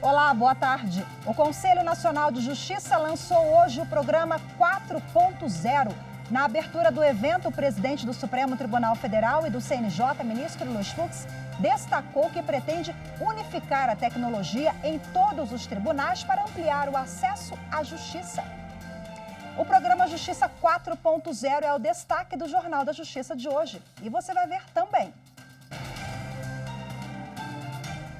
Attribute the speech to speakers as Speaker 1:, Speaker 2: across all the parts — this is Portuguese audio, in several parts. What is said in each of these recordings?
Speaker 1: Olá, boa tarde. O Conselho Nacional de Justiça lançou hoje o programa 4.0. Na abertura do evento, o presidente do Supremo Tribunal Federal e do CNJ, ministro Luiz Fux, destacou que pretende unificar a tecnologia em todos os tribunais para ampliar o acesso à justiça. O programa Justiça 4.0 é o destaque do Jornal da Justiça de hoje. E você vai ver também.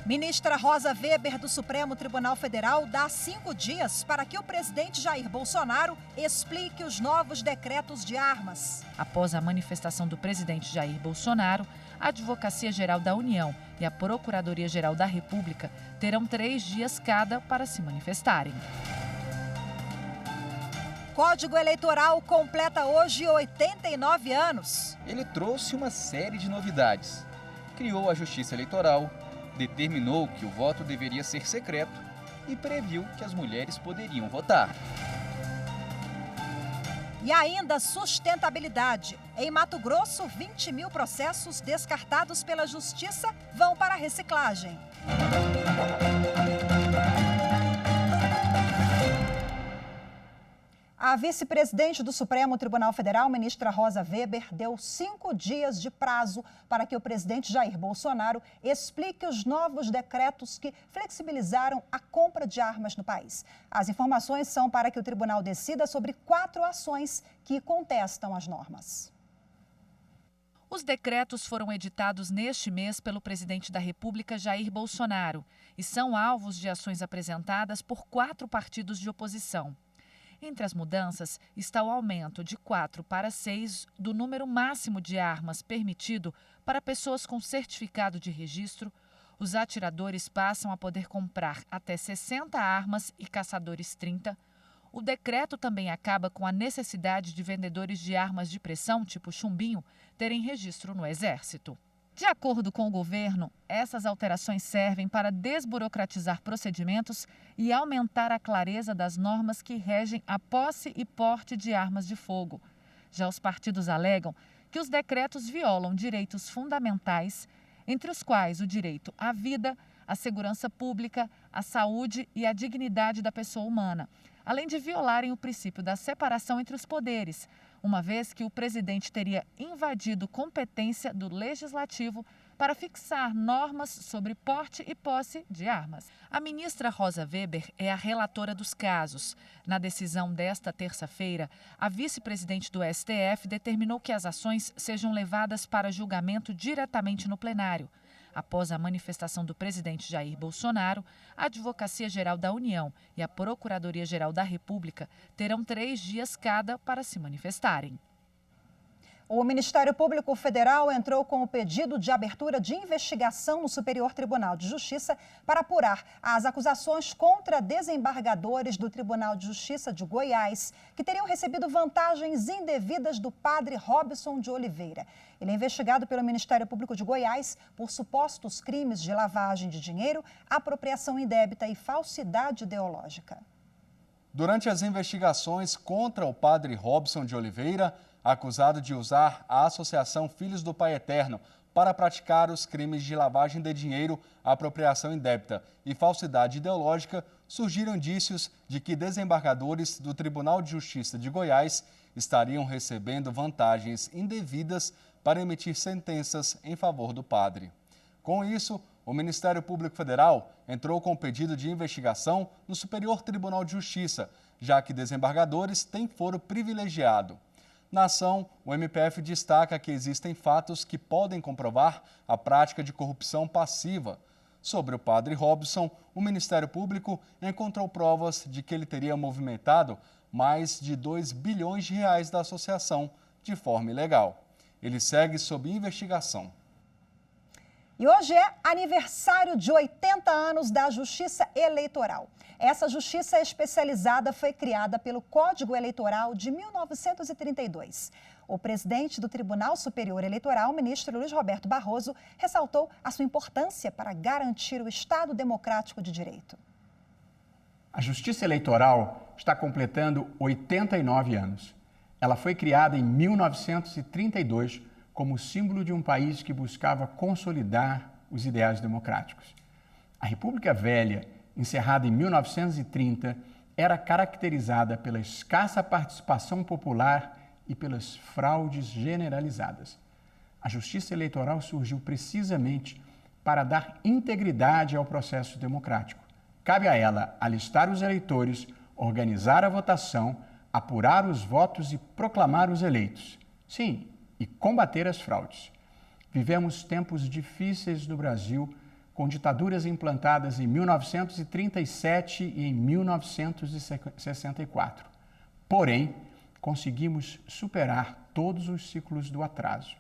Speaker 1: Ministra Rosa Weber, do Supremo Tribunal Federal, dá 5 dias para que o presidente Jair Bolsonaro explique os novos decretos de armas.
Speaker 2: Após a manifestação do presidente Jair Bolsonaro, a Advocacia Geral da União e a Procuradoria-Geral da República terão 3 dias cada para se manifestarem.
Speaker 1: Código Eleitoral completa hoje 89 anos.
Speaker 3: Ele trouxe uma série de novidades. Criou a Justiça Eleitoral, determinou que o voto deveria ser secreto e previu que as mulheres poderiam votar.
Speaker 1: E ainda sustentabilidade. Em Mato Grosso, 20 mil processos descartados pela Justiça vão para a reciclagem. A vice-presidente do Supremo Tribunal Federal, ministra Rosa Weber, deu 5 dias de prazo para que o presidente Jair Bolsonaro explique os novos decretos que flexibilizaram a compra de armas no país. As informações são para que o tribunal decida sobre 4 ações que contestam as normas.
Speaker 2: Os decretos foram editados neste mês pelo presidente da República, Jair Bolsonaro, e são alvos de ações apresentadas por 4 partidos de oposição. Entre as mudanças está o aumento de 4 para 6 do número máximo de armas permitido para pessoas com certificado de registro. Os atiradores passam a poder comprar até 60 armas e caçadores 30. O decreto também acaba com a necessidade de vendedores de armas de pressão, tipo chumbinho, terem registro no Exército. De acordo com o governo, essas alterações servem para desburocratizar procedimentos e aumentar a clareza das normas que regem a posse e porte de armas de fogo. Já os partidos alegam que os decretos violam direitos fundamentais, entre os quais o direito à vida, à segurança pública, à saúde e à dignidade da pessoa humana, além de violarem o princípio da separação entre os poderes, uma vez que o presidente teria invadido competência do legislativo para fixar normas sobre porte e posse de armas. A ministra Rosa Weber é a relatora dos casos. Na decisão desta terça-feira, a vice-presidente do STF determinou que as ações sejam levadas para julgamento diretamente no plenário. Após a manifestação do presidente Jair Bolsonaro, a Advocacia Geral da União e a Procuradoria-Geral da República terão 3 dias cada para se manifestarem.
Speaker 1: O Ministério Público Federal entrou com o pedido de abertura de investigação no Superior Tribunal de Justiça para apurar as acusações contra desembargadores do Tribunal de Justiça de Goiás, que teriam recebido vantagens indevidas do padre Robson de Oliveira. Ele é investigado pelo Ministério Público de Goiás por supostos crimes de lavagem de dinheiro, apropriação indébita e falsidade ideológica.
Speaker 4: Durante as investigações contra o padre Robson de Oliveira, acusado de usar a Associação Filhos do Pai Eterno para praticar os crimes de lavagem de dinheiro, apropriação indébita e falsidade ideológica, surgiram indícios de que desembargadores do Tribunal de Justiça de Goiás estariam recebendo vantagens indevidas para emitir sentenças em favor do padre. Com isso, o Ministério Público Federal entrou com pedido de investigação no Superior Tribunal de Justiça, já que desembargadores têm foro privilegiado. Na ação, o MPF destaca que existem fatos que podem comprovar a prática de corrupção passiva. Sobre o padre Robson, o Ministério Público encontrou provas de que ele teria movimentado mais de 2 bilhões de reais da associação de forma ilegal. Ele segue sob investigação.
Speaker 1: E hoje é aniversário de 80 anos da Justiça Eleitoral. Essa justiça especializada foi criada pelo Código Eleitoral de 1932. O presidente do Tribunal Superior Eleitoral, ministro Luiz Roberto Barroso, ressaltou a sua importância para garantir o Estado democrático de direito.
Speaker 5: A Justiça Eleitoral está completando 89 anos. Ela foi criada em 1932 como símbolo de um país que buscava consolidar os ideais democráticos. A República Velha, encerrada em 1930, era caracterizada pela escassa participação popular e pelas fraudes generalizadas. A Justiça Eleitoral surgiu precisamente para dar integridade ao processo democrático. Cabe a ela alistar os eleitores, organizar a votação, apurar os votos e proclamar os eleitos. Sim, e combater as fraudes. Vivemos tempos difíceis no Brasil, com ditaduras implantadas em 1937 e em 1964. Porém, conseguimos superar todos os ciclos do atraso.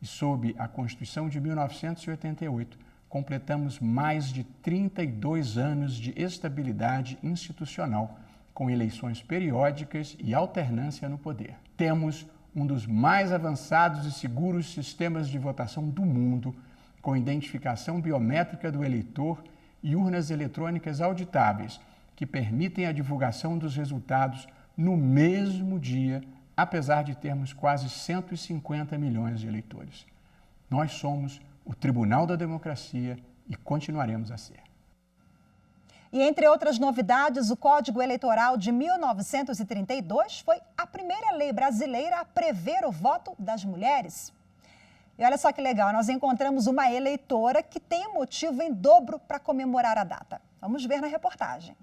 Speaker 5: E sob a Constituição de 1988, completamos mais de 32 anos de estabilidade institucional, com eleições periódicas e alternância no poder. Temos um dos mais avançados e seguros sistemas de votação do mundo, com identificação biométrica do eleitor e urnas eletrônicas auditáveis, que permitem a divulgação dos resultados no mesmo dia, apesar de termos quase 150 milhões de eleitores. Nós somos o Tribunal da Democracia e continuaremos a ser.
Speaker 1: E entre outras novidades, o Código Eleitoral de 1932 foi a primeira lei brasileira a prever o voto das mulheres. E olha só que legal, nós encontramos uma eleitora que tem motivo em dobro para comemorar a data. Vamos ver na reportagem.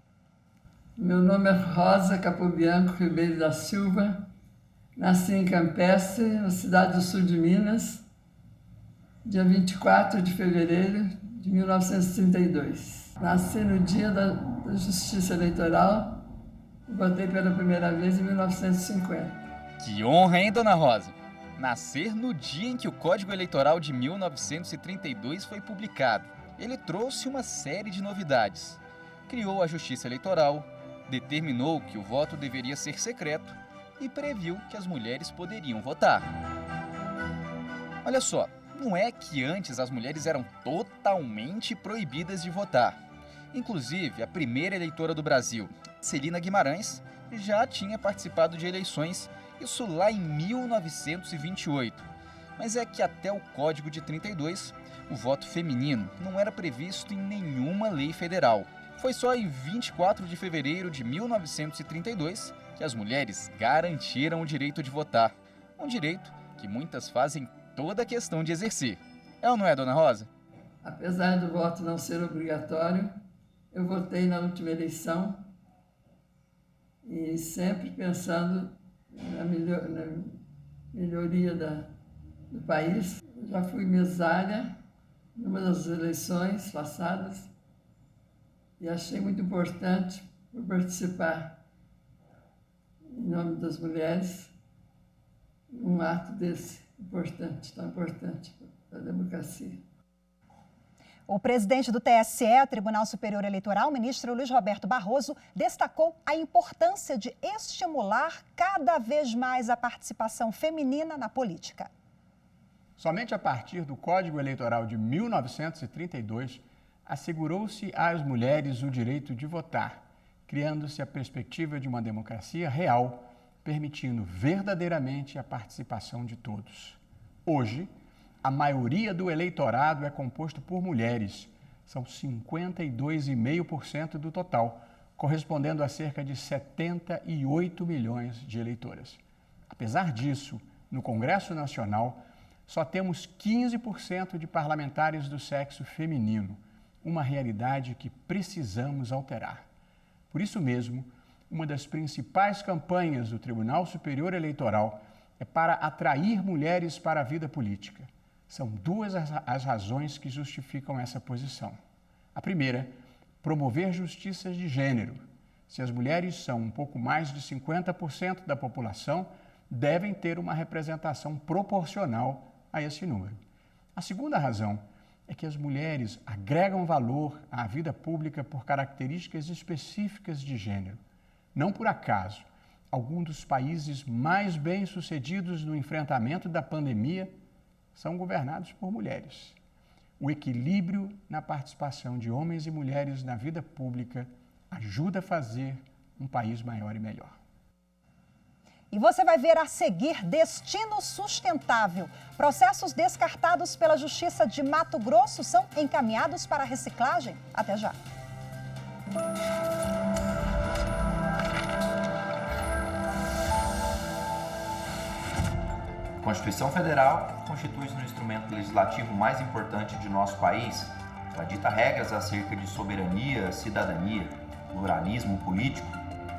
Speaker 6: Meu nome é Rosa Capobianco Ribeiro da Silva. Nasci em Campestre, na cidade do sul de Minas, dia 24 de fevereiro de 1932. Nasci no dia da Justiça Eleitoral e votei pela primeira vez em 1950.
Speaker 3: Que honra, hein, dona Rosa? Nascer no dia em que o Código Eleitoral de 1932 foi publicado. Ele trouxe uma série de novidades. Criou a Justiça Eleitoral, determinou que o voto deveria ser secreto e previu que as mulheres poderiam votar. Olha só, não é que antes as mulheres eram totalmente proibidas de votar. Inclusive, a primeira eleitora do Brasil, Celina Guimarães, já tinha participado de eleições, isso lá em 1928. Mas é que até o Código de 32, o voto feminino não era previsto em nenhuma lei federal. Foi só em 24 de fevereiro de 1932 que as mulheres garantiram o direito de votar. Um direito que muitas fazem toda a questão de exercer. É ou não é, dona Rosa?
Speaker 6: Apesar do voto não ser obrigatório, eu votei na última eleição e sempre pensando na melhoria do país. Eu já fui mesária numa das eleições passadas e achei muito importante por participar, em nome das mulheres, um ato desse importante, tão importante para a democracia.
Speaker 1: O presidente do TSE, Tribunal Superior Eleitoral, ministro Luiz Roberto Barroso, destacou a importância de estimular cada vez mais a participação feminina na política.
Speaker 5: Somente a partir do Código Eleitoral de 1932, assegurou-se às mulheres o direito de votar, criando-se a perspectiva de uma democracia real, permitindo verdadeiramente a participação de todos. Hoje, a maioria do eleitorado é composto por mulheres, são 52,5% do total, correspondendo a cerca de 78 milhões de eleitoras. Apesar disso, no Congresso Nacional, só temos 15% de parlamentares do sexo feminino, uma realidade que precisamos alterar. Por isso mesmo, uma das principais campanhas do Tribunal Superior Eleitoral é para atrair mulheres para a vida política. São duas as razões que justificam essa posição. A primeira, promover justiça de gênero. Se as mulheres são um pouco mais de 50% da população, devem ter uma representação proporcional a esse número. A segunda razão é que as mulheres agregam valor à vida pública por características específicas de gênero. Não por acaso, alguns dos países mais bem-sucedidos no enfrentamento da pandemia são governados por mulheres. O equilíbrio na participação de homens e mulheres na vida pública ajuda a fazer um país maior e melhor.
Speaker 1: E você vai ver a seguir Destino Sustentável. Processos descartados pela Justiça de Mato Grosso são encaminhados para reciclagem? Até já.
Speaker 7: A Constituição Federal constitui-se no instrumento legislativo mais importante de nosso país. Ela dita regras acerca de soberania, cidadania, pluralismo político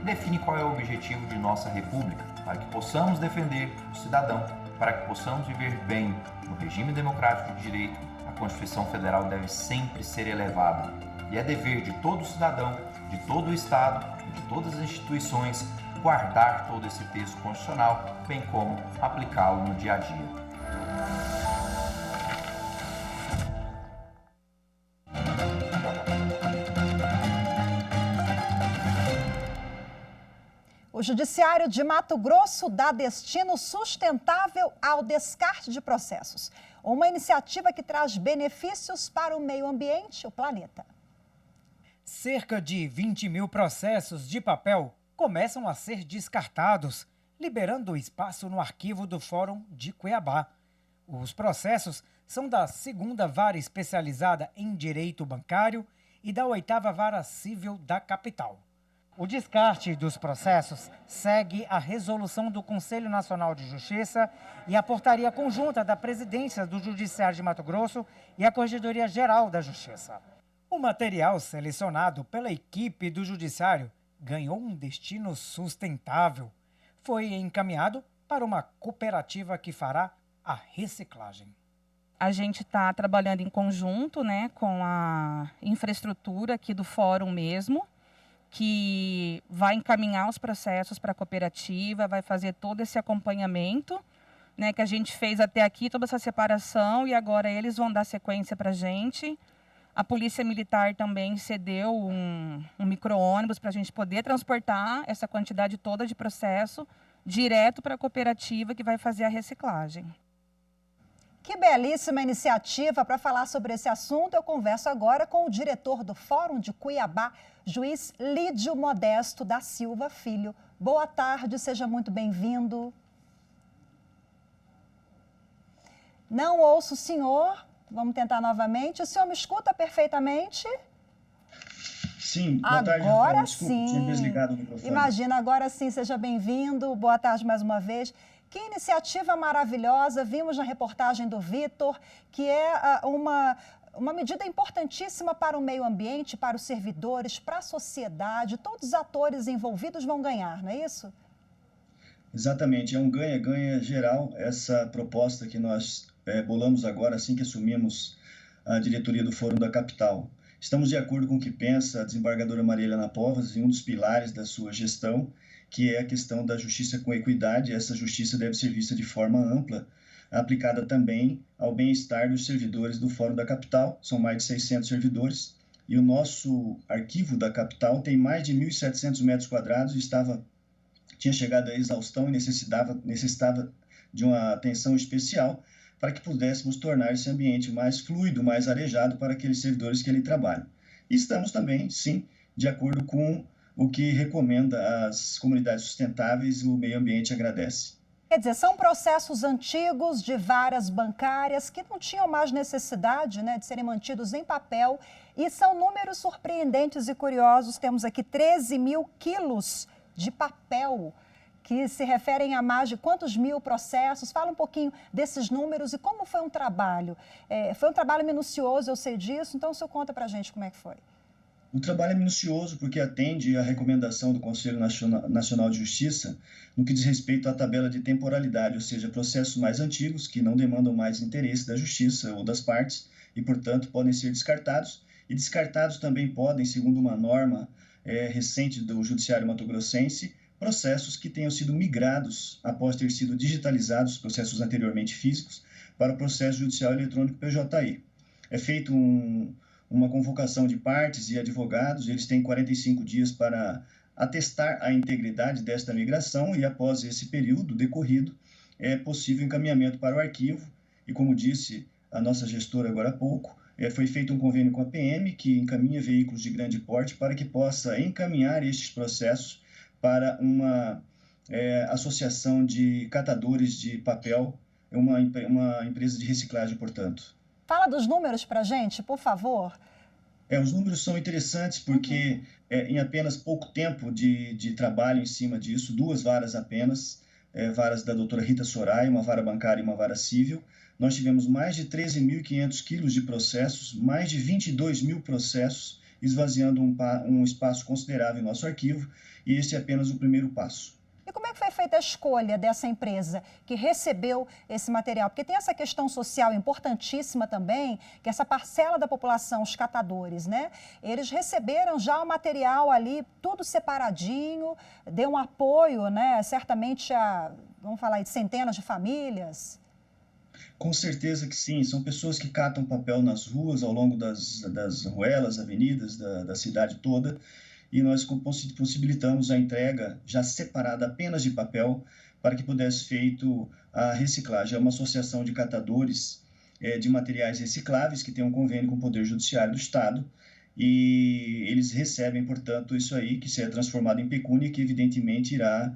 Speaker 7: e define qual é o objetivo de nossa república, para que possamos defender o cidadão, para que possamos viver bem no regime democrático de direito. A Constituição Federal deve sempre ser elevada. E é dever de todo cidadão, de todo o Estado e de todas as instituições guardar todo esse texto constitucional, bem como aplicá-lo no dia a dia.
Speaker 1: O Judiciário de Mato Grosso dá destino sustentável ao descarte de processos. Uma iniciativa que traz benefícios para o meio ambiente e o planeta.
Speaker 8: Cerca de 20 mil processos de papel começam a ser descartados, liberando espaço no arquivo do Fórum de Cuiabá. Os processos são da 2ª Vara Especializada em Direito Bancário e da 8ª Vara Civil da capital. O descarte dos processos segue a resolução do Conselho Nacional de Justiça e a portaria conjunta da Presidência do Judiciário de Mato Grosso e a Corregedoria Geral da Justiça. O material selecionado pela equipe do Judiciário ganhou um destino sustentável. Foi encaminhado para uma cooperativa que fará a reciclagem.
Speaker 9: A gente está trabalhando em conjunto, com a infraestrutura aqui do fórum mesmo, que vai encaminhar os processos para a cooperativa, vai fazer todo esse acompanhamento, que a gente fez até aqui, toda essa separação, e agora eles vão dar sequência para a gente. A Polícia Militar também cedeu um micro-ônibus para a gente poder transportar essa quantidade toda de processo direto para a cooperativa que vai fazer a reciclagem.
Speaker 1: Que belíssima iniciativa! Para falar sobre esse assunto, eu converso agora com o diretor do Fórum de Cuiabá, juiz Lídio Modesto da Silva Filho. Boa tarde, seja muito bem-vindo. Não ouço o senhor, vamos tentar novamente. O senhor me escuta perfeitamente?
Speaker 10: Sim, boa tarde.
Speaker 1: Agora
Speaker 10: Desculpa,
Speaker 1: sim.
Speaker 10: tinha desligado o microfone.
Speaker 1: Imagina, agora sim, seja bem-vindo. Boa tarde mais uma vez. Que iniciativa maravilhosa, vimos na reportagem do Vitor, que é uma medida importantíssima para o meio ambiente, para os servidores, para a sociedade. Todos os atores envolvidos vão ganhar, não é isso?
Speaker 10: Exatamente, é um ganha-ganha geral essa proposta que nós bolamos agora, assim que assumimos a diretoria do Fórum da Capital. Estamos de acordo com o que pensa a desembargadora Maria Helena Povas e um dos pilares da sua gestão, que é a questão da justiça com equidade. Essa justiça deve ser vista de forma ampla, aplicada também ao bem-estar dos servidores do Fórum da Capital. São mais de 600 servidores e o nosso arquivo da capital tem mais de 1.700 metros quadrados e tinha chegado à exaustão e necessitava de uma atenção especial para que pudéssemos tornar esse ambiente mais fluido, mais arejado para aqueles servidores que ali trabalham. E estamos também, sim, de acordo com o que recomenda as comunidades sustentáveis, o meio ambiente agradece.
Speaker 1: Quer dizer, são processos antigos de varas bancárias que não tinham mais necessidade de serem mantidos em papel e são números surpreendentes e curiosos. Temos aqui 13 mil quilos de papel, que se referem a mais de quantos mil processos. Fala um pouquinho desses números e como foi um trabalho. Foi um trabalho minucioso, eu sei disso, então o senhor conta pra gente como é que foi.
Speaker 10: O trabalho é minucioso porque atende à recomendação do Conselho Nacional de Justiça no que diz respeito à tabela de temporalidade, ou seja, processos mais antigos que não demandam mais interesse da Justiça ou das partes e, portanto, podem ser descartados. E descartados também podem, segundo uma norma recente do Judiciário Mato-Grossense, processos que tenham sido migrados após ter sido digitalizados, processos anteriormente físicos, para o processo judicial eletrônico PJI. É feito uma convocação de partes e advogados, eles têm 45 dias para atestar a integridade desta migração e após esse período decorrido, é possível encaminhamento para o arquivo e, como disse a nossa gestora agora há pouco, foi feito um convênio com a PM que encaminha veículos de grande porte para que possa encaminhar estes processos para uma associação de catadores de papel, uma empresa de reciclagem, portanto.
Speaker 1: Fala dos números para a gente, por favor.
Speaker 10: Os números são interessantes porque em apenas pouco tempo de trabalho em cima disso, 2 varas apenas, varas da doutora Rita Soraya, uma vara bancária e uma vara civil, nós tivemos mais de 13.500 quilos de processos, mais de 22 mil processos, esvaziando um espaço considerável em nosso arquivo, e esse é apenas o primeiro passo.
Speaker 1: E como é que foi feita a escolha dessa empresa que recebeu esse material? Porque tem essa questão social importantíssima também, que essa parcela da população, os catadores, né? Eles receberam já o material ali, tudo separadinho, deu um apoio, né? Certamente a, vamos falar aí, de centenas de famílias.
Speaker 10: Com certeza que sim, são pessoas que catam papel nas ruas, ao longo das ruelas, avenidas da cidade toda, e nós possibilitamos a entrega já separada apenas de papel para que pudesse feito a reciclagem. É uma associação de catadores de materiais recicláveis que tem um convênio com o Poder Judiciário do Estado e eles recebem, portanto, isso aí que será transformado em pecúnia, que evidentemente irá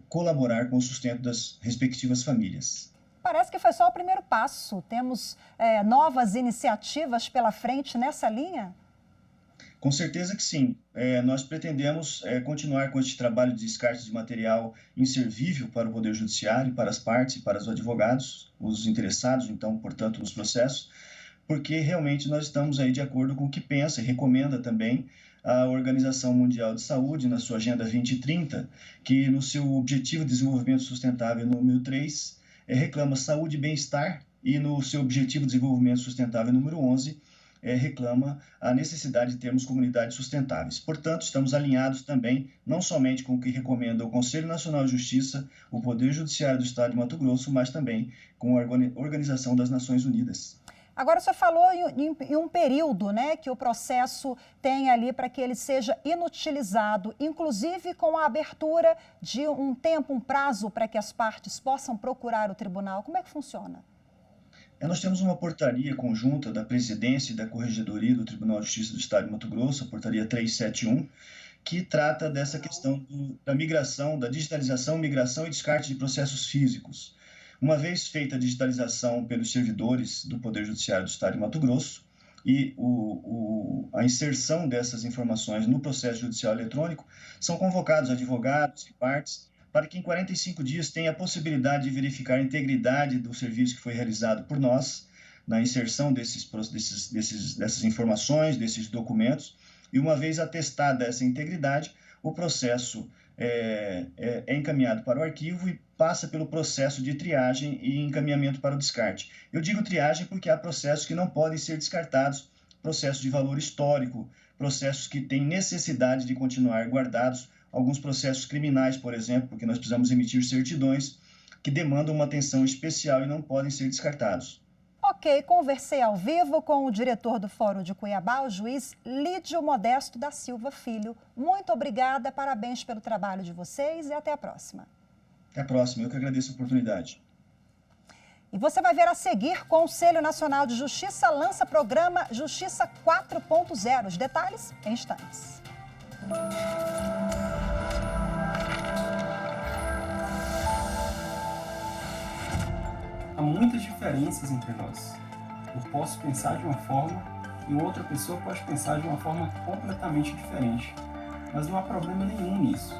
Speaker 10: colaborar com o sustento das respectivas famílias.
Speaker 1: Parece que foi só o primeiro passo. Temos novas iniciativas pela frente nessa linha?
Speaker 10: Com certeza que sim. Nós pretendemos continuar com este trabalho de descarte de material inservível para o Poder Judiciário, para as partes e para os advogados, os interessados, então, portanto, nos processos, porque realmente nós estamos aí de acordo com o que pensa e recomenda também a Organização Mundial de Saúde, na sua Agenda 2030, que no seu Objetivo de Desenvolvimento Sustentável número 3, reclama saúde e bem-estar, e no seu Objetivo de Desenvolvimento Sustentável número 11, reclama a necessidade de termos comunidades sustentáveis. Portanto, estamos alinhados também, não somente com o que recomenda o Conselho Nacional de Justiça, o Poder Judiciário do Estado de Mato Grosso, mas também com a Organização das Nações Unidas.
Speaker 1: Agora, o senhor falou em um período, né, que o processo tem ali para que ele seja inutilizado, inclusive com a abertura de um tempo, um prazo para que as partes possam procurar o tribunal. Como é que funciona?
Speaker 10: Nós temos uma portaria conjunta da Presidência e da Corregedoria do Tribunal de Justiça do Estado de Mato Grosso, a portaria 371, que trata dessa questão da migração, da digitalização, migração e descarte de processos físicos. Uma vez feita a digitalização pelos servidores do Poder Judiciário do Estado de Mato Grosso e a inserção dessas informações no processo judicial eletrônico, são convocados advogados e partes para que em 45 dias tenha a possibilidade de verificar a integridade do serviço que foi realizado por nós, na inserção dessas informações, desses documentos, e uma vez atestada essa integridade, o processo é encaminhado para o arquivo e passa pelo processo de triagem e encaminhamento para o descarte. Eu digo triagem porque há processos que não podem ser descartados, processos de valor histórico, processos que têm necessidade de continuar guardados, alguns processos criminais, por exemplo, porque nós precisamos emitir certidões que demandam uma atenção especial e não podem ser descartados.
Speaker 1: Ok, conversei ao vivo com o diretor do Fórum de Cuiabá, o juiz Lídio Modesto da Silva Filho. Muito obrigada, parabéns pelo trabalho de vocês e até a próxima.
Speaker 10: Até a próxima, eu que agradeço a oportunidade.
Speaker 1: E você vai ver a seguir, Conselho Nacional de Justiça lança programa Justiça 4.0. Os detalhes em instantes.
Speaker 11: Há muitas diferenças entre nós. Eu posso pensar de uma forma e outra pessoa pode pensar de uma forma completamente diferente. Mas não há problema nenhum nisso.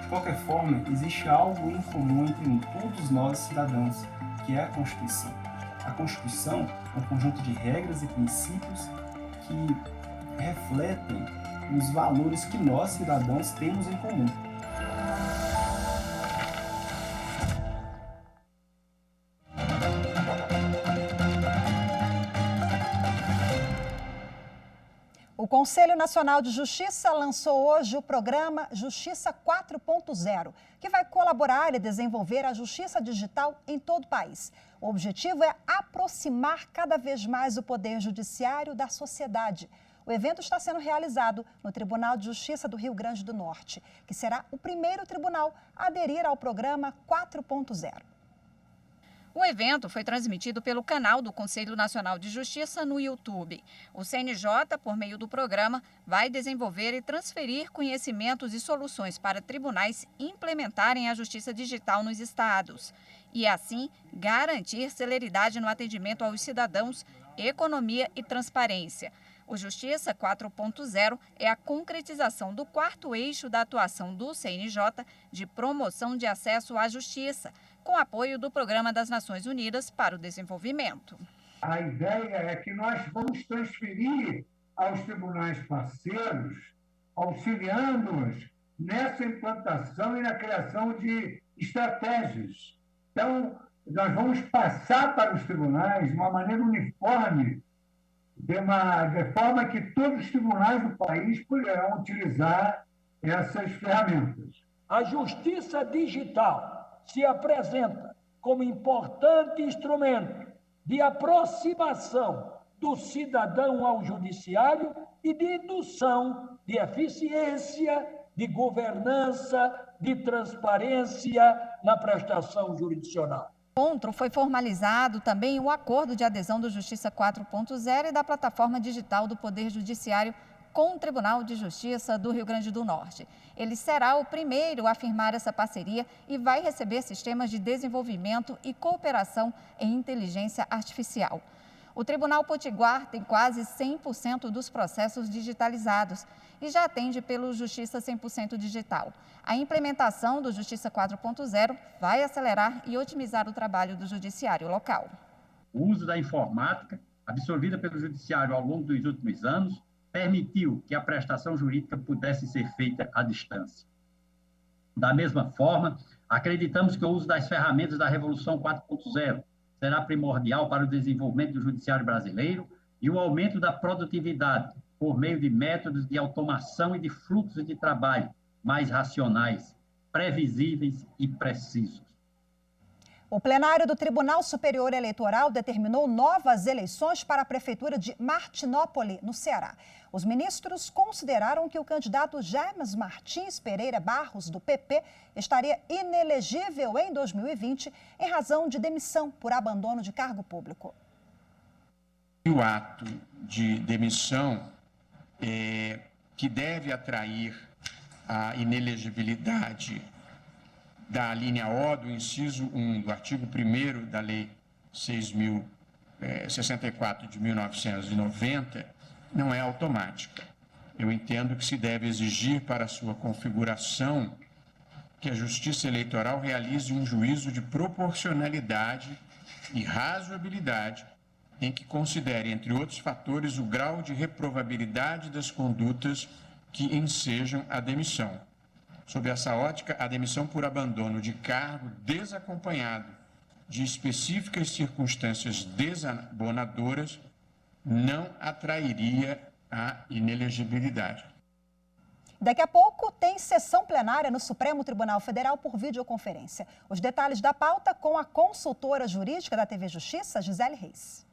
Speaker 11: De qualquer forma, existe algo em comum entre todos nós cidadãos, que é a Constituição. A Constituição é um conjunto de regras e princípios que refletem os valores que nós, cidadãos, temos em comum.
Speaker 1: O Conselho Nacional de Justiça lançou hoje o programa Justiça 4.0, que vai colaborar e desenvolver a justiça digital em todo o país. O objetivo é aproximar cada vez mais o Poder Judiciário da sociedade. O evento está sendo realizado no Tribunal de Justiça do Rio Grande do Norte, que será o primeiro tribunal a aderir ao programa 4.0.
Speaker 12: O evento foi transmitido pelo canal do Conselho Nacional de Justiça no YouTube. O CNJ, por meio do programa, vai desenvolver e transferir conhecimentos e soluções para tribunais implementarem a justiça digital nos estados. E, assim, garantir celeridade no atendimento aos cidadãos, economia e transparência. O Justiça 4.0 é a concretização do quarto eixo da atuação do CNJ de promoção de acesso à justiça, com apoio do Programa das Nações Unidas para o Desenvolvimento.
Speaker 13: A ideia é que nós vamos transferir aos tribunais parceiros, auxiliando-os nessa implantação e na criação de estratégias. Então, nós vamos passar para os tribunais de uma maneira uniforme, de forma que todos os tribunais do país poderão utilizar essas ferramentas.
Speaker 14: A justiça digital se apresenta como importante instrumento de aproximação do cidadão ao judiciário e de indução de eficiência, de governança, de transparência na prestação jurisdicional.
Speaker 12: No encontro foi formalizado também o acordo de adesão do Justiça 4.0 e da plataforma digital do Poder Judiciário com o Tribunal de Justiça do Rio Grande do Norte. Ele será o primeiro a firmar essa parceria e vai receber sistemas de desenvolvimento e cooperação em inteligência artificial. O Tribunal Potiguar tem quase 100% dos processos digitalizados e já atende pelo Justiça 100% Digital. A implementação do Justiça 4.0 vai acelerar e otimizar o trabalho do judiciário local.
Speaker 15: O uso da informática, absorvida pelo judiciário ao longo dos últimos anos, permitiu que a prestação jurídica pudesse ser feita à distância. Da mesma forma, acreditamos que o uso das ferramentas da Revolução 4.0 será primordial para o desenvolvimento do judiciário brasileiro e o aumento da produtividade por meio de métodos de automação e de fluxos de trabalho mais racionais, previsíveis e precisos.
Speaker 1: O plenário do Tribunal Superior Eleitoral determinou novas eleições para a Prefeitura de Martinópole, no Ceará. Os ministros consideraram que o candidato James Martins Pereira Barros, do PP, estaria inelegível em 2020 em razão de demissão por abandono de cargo público.
Speaker 16: O ato de demissão que deve atrair a inelegibilidade da linha O do inciso 1 do artigo 1º da Lei 6.064 de 1990 não é automática. Eu entendo que se deve exigir para sua configuração que a Justiça Eleitoral realize um juízo de proporcionalidade e razoabilidade em que considere, entre outros fatores, o grau de reprovabilidade das condutas que ensejam a demissão. Sob essa ótica, a demissão por abandono de cargo desacompanhado de específicas circunstâncias desabonadoras não atrairia a inelegibilidade.
Speaker 1: Daqui a pouco tem sessão plenária no Supremo Tribunal Federal por videoconferência. Os detalhes da pauta com a consultora jurídica da TV Justiça, Gisele Reis.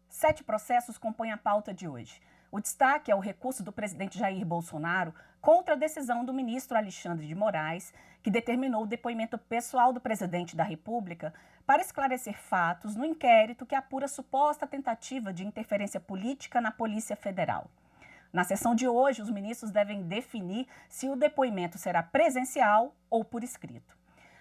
Speaker 17: 7 processos compõem a pauta de hoje. O destaque é o recurso do presidente Jair Bolsonaro contra a decisão do ministro Alexandre de Moraes, que determinou o depoimento pessoal do presidente da República para esclarecer fatos no inquérito que apura suposta tentativa de interferência política na Polícia Federal. Na sessão de hoje, os ministros devem definir se o depoimento será presencial ou por escrito.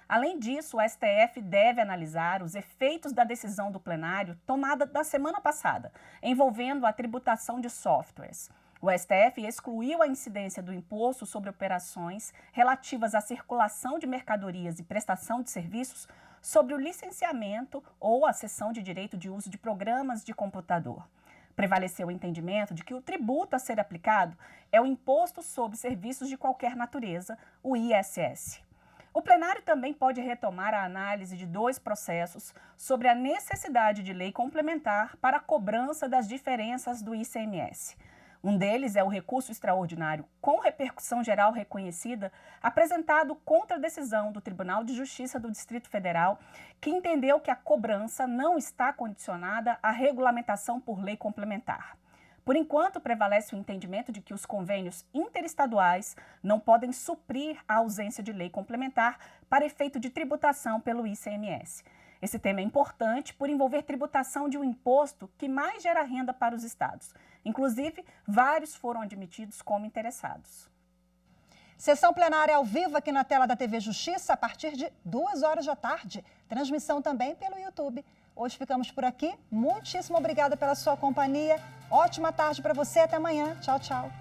Speaker 17: Além disso, o STF deve analisar os efeitos da decisão do plenário tomada na semana passada, envolvendo a tributação de softwares. O STF excluiu a incidência do imposto sobre operações relativas à circulação de mercadorias e prestação de serviços sobre o licenciamento ou a cessão de direito de uso de programas de computador. Prevaleceu o entendimento de que o tributo a ser aplicado é o Imposto sobre Serviços de Qualquer Natureza, o ISS. O plenário também pode retomar a análise de 2 processos sobre a necessidade de lei complementar para a cobrança das diferenças do ICMS. Um deles é o recurso extraordinário com repercussão geral reconhecida, apresentado contra a decisão do Tribunal de Justiça do Distrito Federal, que entendeu que a cobrança não está condicionada à regulamentação por lei complementar. Por enquanto, prevalece o entendimento de que os convênios interestaduais não podem suprir a ausência de lei complementar para efeito de tributação pelo ICMS. Esse tema é importante por envolver tributação de um imposto que mais gera renda para os estados. Inclusive, vários foram admitidos como interessados.
Speaker 1: Sessão plenária ao vivo aqui na tela da TV Justiça a partir de 2h da tarde. Transmissão também pelo YouTube. Hoje ficamos por aqui. Muitíssimo obrigada pela sua companhia. Ótima tarde para você. Até amanhã. Tchau, tchau.